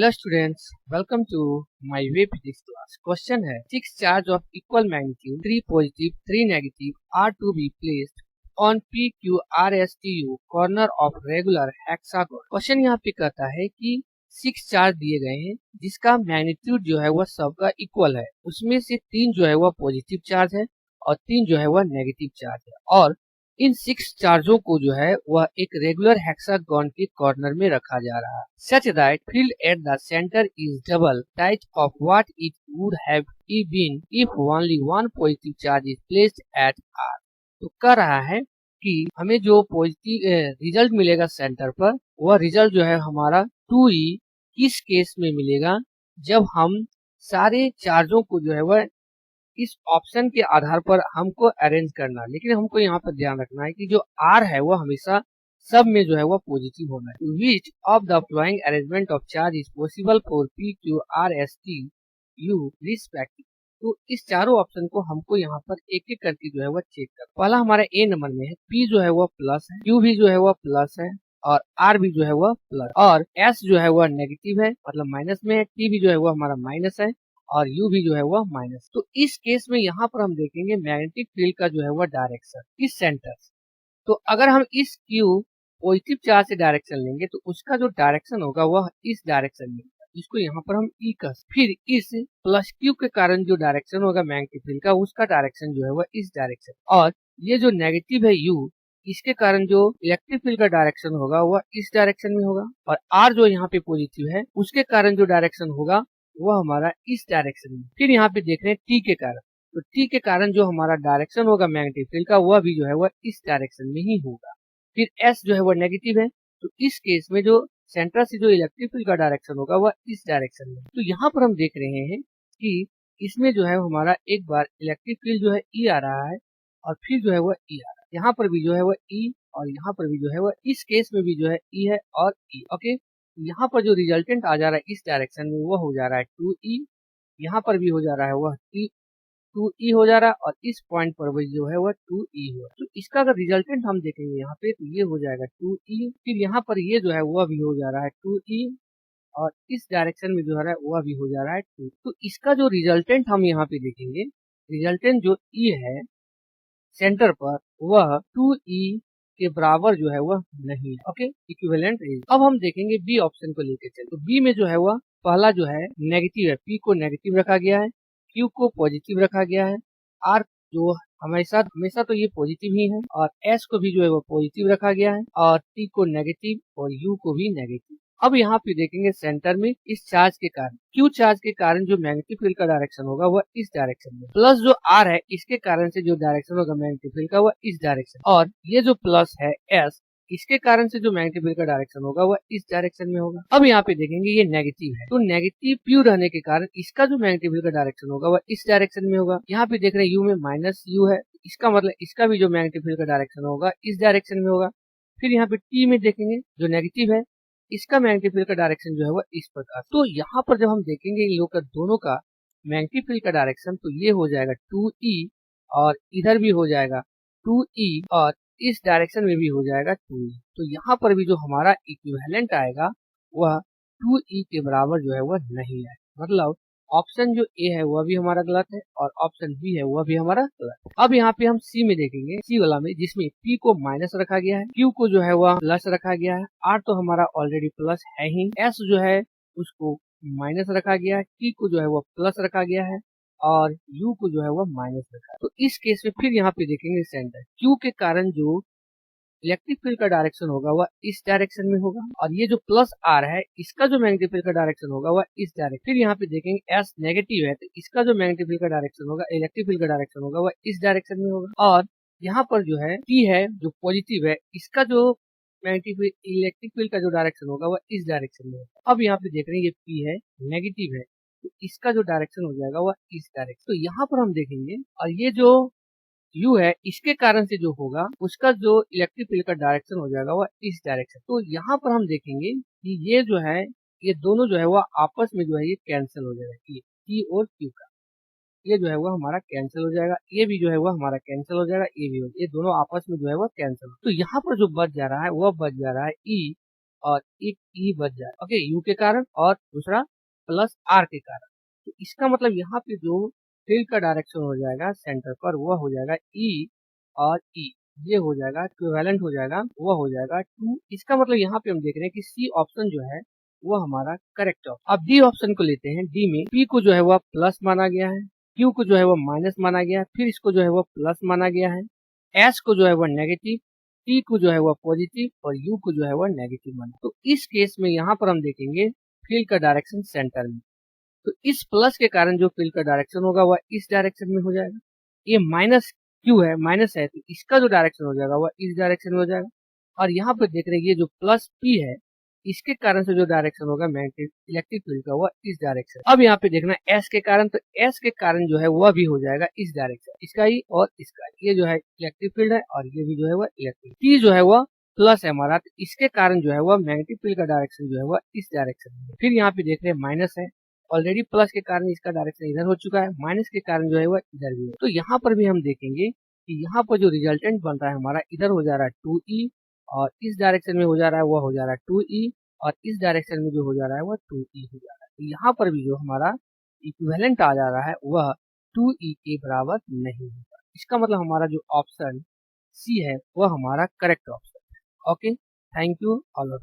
Hello students, welcome to my way physics class. Question है 6 charge of equal magnitude 3 positive 3 negative are to be placed on P Q R S T U corner of regular hexagon. Question यहाँ पे कहता है कि 6 charge दिए गए हैं जिसका मैग्नीट्यूड जो है वह सबका इक्वल है। उसमें से 3 जो है वह पॉजिटिव चार्ज है और 3 जो है वह नेगेटिव चार्ज है, और इन 6 चार्जों को जो है वह एक रेगुलर हेक्सागोन के कॉर्नर में रखा जा रहा है, such that field at the centre is double that of what it would have been if only one positive charge is placed at R. तो कह रहा है कि हमें जो पॉजिटिव रिजल्ट मिलेगा सेंटर पर, वह रिजल्ट जो है हमारा 2e किस केस में मिलेगा, जब हम सारे चार्जों को जो है वह इस ऑप्शन के आधार पर हमको अरेंज करना, लेकिन हमको यहाँ पर ध्यान रखना है कि जो आर है वो हमेशा सब में जो है वो पॉजिटिव होना है। Which of the following arrangement of charge is possible for P Q R S T you respective. तो इस चारों ऑप्शन को हमको यहाँ पर एक एक करके जो है वो चेक कर। पहला हमारा ए नंबर में है, पी जो है वो प्लस है, क्यू भी जो है वो प्लस है, और आर भी जो है वह प्लस, और एस जो है वह नेगेटिव है मतलब माइनस में है, टी भी जो है वह हमारा माइनस है, और यू भी जो है वह माइनस। तो इस केस में यहाँ पर हम देखेंगे मैग्नेटिक फील्ड का जो है वह डायरेक्शन इस सेंटर। तो अगर हम इस क्यू पॉजिटिव चार्ज से डायरेक्शन लेंगे तो उसका जो डायरेक्शन होगा वह इस डायरेक्शन में, जिसको यहाँ पर हम ई कर। फिर इस प्लस क्यू के कारण जो डायरेक्शन होगा मैग्नेटिक फील्ड का, उसका डायरेक्शन जो है वह इस डायरेक्शन, और ये जो नेगेटिव है यू, इसके कारण जो इलेक्ट्रिक फील्ड का डायरेक्शन होगा वह इस डायरेक्शन में होगा, और आर जो यहाँ पे पॉजिटिव है उसके कारण जो डायरेक्शन होगा वह हमारा इस डायरेक्शन में। फिर यहाँ पे देख रहे हैं टी के कारण, तो टी के कारण जो हमारा डायरेक्शन होगा मैग्नेटिक फील्ड का, वह भी जो है वह इस डायरेक्शन में ही होगा। फिर एस जो है वह नेगेटिव है, तो इस केस में जो सेंटर से जो इलेक्ट्रिक फील्ड का डायरेक्शन होगा वह इस डायरेक्शन में। तो यहाँ पर हम देख रहे हैं कि इसमें जो है हमारा एक बार इलेक्ट्रिक फील्ड जो है ई आ रहा है, और फिर जो है वह ई आ रहा है, यहाँ पर भी जो है वह ई, और यहाँ पर भी जो है वह, इस केस में भी जो है ई है और ई। ओके, यहाँ पर जो रिजल्टेंट आ जा रहा है इस डायरेक्शन में वह हो जा रहा है 2e, यहाँ पर भी हो जा रहा है वह 2e हो जा रहा है, और इस पॉइंट पर भी जो है वह 2e हुआ। तो इसका अगर रिजल्टेंट हम देखेंगे यहाँ पे तो ये हो जाएगा 2e, फिर यहाँ पर ये जो है वह भी हो जा रहा है 2e, और इस डायरेक्शन में जो है वह भी हो जा रहा है 2। तो इसका जो रिजल्टेंट हम यहाँ पे देखेंगे, रिजल्टेंट जो e है सेंटर पर, वह 2e के बराबर जो है वह नहीं है। Okay, equivalent rays. अब हम देखेंगे बी ऑप्शन को लेकर चल। तो बी में जो है वह पहला जो है नेगेटिव है, पी को नेगेटिव रखा गया है, क्यू को पॉजिटिव रखा गया है, आर जो हमेशा हमेशा तो ये पॉजिटिव ही है, और एस को भी जो है वो पॉजिटिव रखा गया है, और टी को नेगेटिव और यू को भी नेगेटिव। अब यहाँ पे देखेंगे सेंटर में इस चार्ज के कारण, क्यू चार्ज के कारण जो मैग्नेटिक फील्ड का डायरेक्शन होगा वह इस डायरेक्शन में, प्लस जो आर है इसके कारण से जो डायरेक्शन होगा मैग्नेटिक फील्ड का वह इस डायरेक्शन, और ये जो प्लस है एस, इसके कारण से जो मैग्नेटिक फील्ड का डायरेक्शन होगा वह इस डायरेक्शन में होगा। अब यहाँ पे देखेंगे ये नेगेटिव है, तो नेगेटिव क्यू रहने के कारण इसका जो मैग्नेटिक फील्ड का डायरेक्शन होगा वह इस डायरेक्शन में होगा। यहाँ पे देख रहे हैं यू में माइनस यू है, इसका मतलब इसका भी जो मैग्नेटिक फील्ड का डायरेक्शन होगा इस डायरेक्शन में होगा। फिर यहाँ पे टी में देखेंगे जो नेगेटिव है, इसका मैग्नेटिक फील्ड का डायरेक्शन जो है वह इस प्रकार। तो यहाँ पर जब हम देखेंगे इन लोग का दोनों का मैग्नेटिक फील्ड का डायरेक्शन, तो ये हो जाएगा 2e, और इधर भी हो जाएगा 2e, और इस डायरेक्शन में भी हो जाएगा 2e। तो यहाँ पर भी जो हमारा इक्विवेलेंट आएगा वह 2e के बराबर जो है वह नहीं है, मतलब ऑप्शन जो ए है वह भी हमारा गलत है, और ऑप्शन बी है वह भी हमारा गलत है। अब यहाँ पे हम सी में देखेंगे, सी वाला में, जिसमें पी को माइनस रखा गया है, क्यू को जो है वह प्लस रखा गया है, आर तो हमारा ऑलरेडी प्लस है ही, एस जो है उसको माइनस रखा गया है, टी को जो है वह प्लस रखा गया है, और यू को जो है वह माइनस रखा है। तो इस केस में फिर यहाँ पे देखेंगे सेंटर, क्यू के कारण जो इलेक्ट्रिक फील्ड का डायरेक्शन होगा वह इस डायरेक्शन में होगा, और ये जो प्लस आर है इसका जो मैग्नेटिक फील्ड का डायरेक्शन होगा वह इस डायरेक्शन। फिर यहाँ पे देखेंगे एस नेगेटिव है, तो इसका जो मैग्नेटिक फील्ड का डायरेक्शन होगा, इलेक्ट्रिक फील्ड का डायरेक्शन होगा वह इस डायरेक्शन में होगा, और यहाँ पर जो है टी है जो पॉजिटिव है, इसका जो मैग्नेटिक इलेक्ट्रिक फील्ड का जो डायरेक्शन होगा वह इस डायरेक्शन में होगा। अब यहाँ पे देख रहे हैं ये पी है नेगेटिव है, तो इसका जो डायरेक्शन हो जाएगा वह इस डायरेक्शन। तो यहाँ पर हम देखेंगे, और ये जो यू है इसके कारण से जो होगा उसका जो इलेक्ट्रिक फील्ड का डायरेक्शन हो जाएगा वह इस डायरेक्शन। तो यहाँ पर हम देखेंगे कि ये जो है, ये दोनों जो है वह आपस में जो है ये कैंसिल हो जाएगा, टी और क्यू का, ये जो है वह हमारा कैंसिल हो जाएगा, ये भी जो है वह हमारा कैंसिल हो जाएगा, ये भी हो, ये दोनों आपस में जो है वह कैंसिल। तो यहाँ पर जो बच जा रहा है वह बच जा रहा है ई, और एक ई बच जाए, ओके, यू के कारण और दूसरा प्लस आर के कारण। तो इसका मतलब यहाँ पे जो फील्ड का डायरेक्शन हो जाएगा सेंटर पर वह हो जाएगा ई और ई, ये हो जाएगा इक्विवेलेंट हो जाएगा, वह हो जाएगा 2। इसका मतलब यहाँ पे हम देख रहे हैं कि सी ऑप्शन जो है वो हमारा करेक्ट ऑप्शन। अब डी ऑप्शन को लेते हैं। डी में पी को जो है वह प्लस माना गया है, क्यू को जो है वह माइनस माना गया है, फिर इसको जो है वह प्लस माना गया है, एस को जो है वह नेगेटिव, टी को जो है वह पॉजिटिव और यू को जो है वह नेगेटिव माना। तो इस केस में यहाँ पर हम देखेंगे फील्ड का डायरेक्शन सेंटर में, तो इस प्लस के कारण जो फील्ड का डायरेक्शन होगा वह इस डायरेक्शन में हो जाएगा। ये माइनस क्यू है, माइनस है, तो इसका जो डायरेक्शन हो जाएगा वह इस डायरेक्शन में हो जाएगा। और यहाँ पर देख रहे हैं ये जो प्लस पी है इसके कारण से जो डायरेक्शन होगा मैग्नेटिक इलेक्ट्रिक फील्ड का वह इस डायरेक्शन। अब यहाँ पे देखना एस के कारण, तो एस के कारण जो है वह भी हो जाएगा इस डायरेक्शन, इसका ही और इसका, ये जो है इलेक्ट्रिक फील्ड है और ये भी जो है वह इलेक्ट्रिक। टी जो है वह प्लस है हमारा, तो इसके कारण जो है वह मैग्नेटिक फील्ड का डायरेक्शन जो है वह इस डायरेक्शन में। फिर यहाँ पे देख रहे हैं माइनस है, ऑलरेडी प्लस के कारण इसका डायरेक्शन इधर हो चुका है, माइनस के कारण जो है वह इधर भी है। तो यहाँ पर भी हम देखेंगे कि यहाँ पर जो रिजल्टेंट बन रहा है हमारा इधर हो जा रहा है 2e और इस डायरेक्शन में हो जा रहा है वह हो जा रहा है 2e और इस डायरेक्शन में जो हो जा रहा है वह 2e हो जा रहा है। तो यहाँ पर भी जो हमारा इक्विवेलेंट आ जा रहा है वह 2e के बराबर नहीं होगा। इसका मतलब हमारा जो ऑप्शन सी है वह हमारा करेक्ट ऑप्शन है। Okay, thank you all.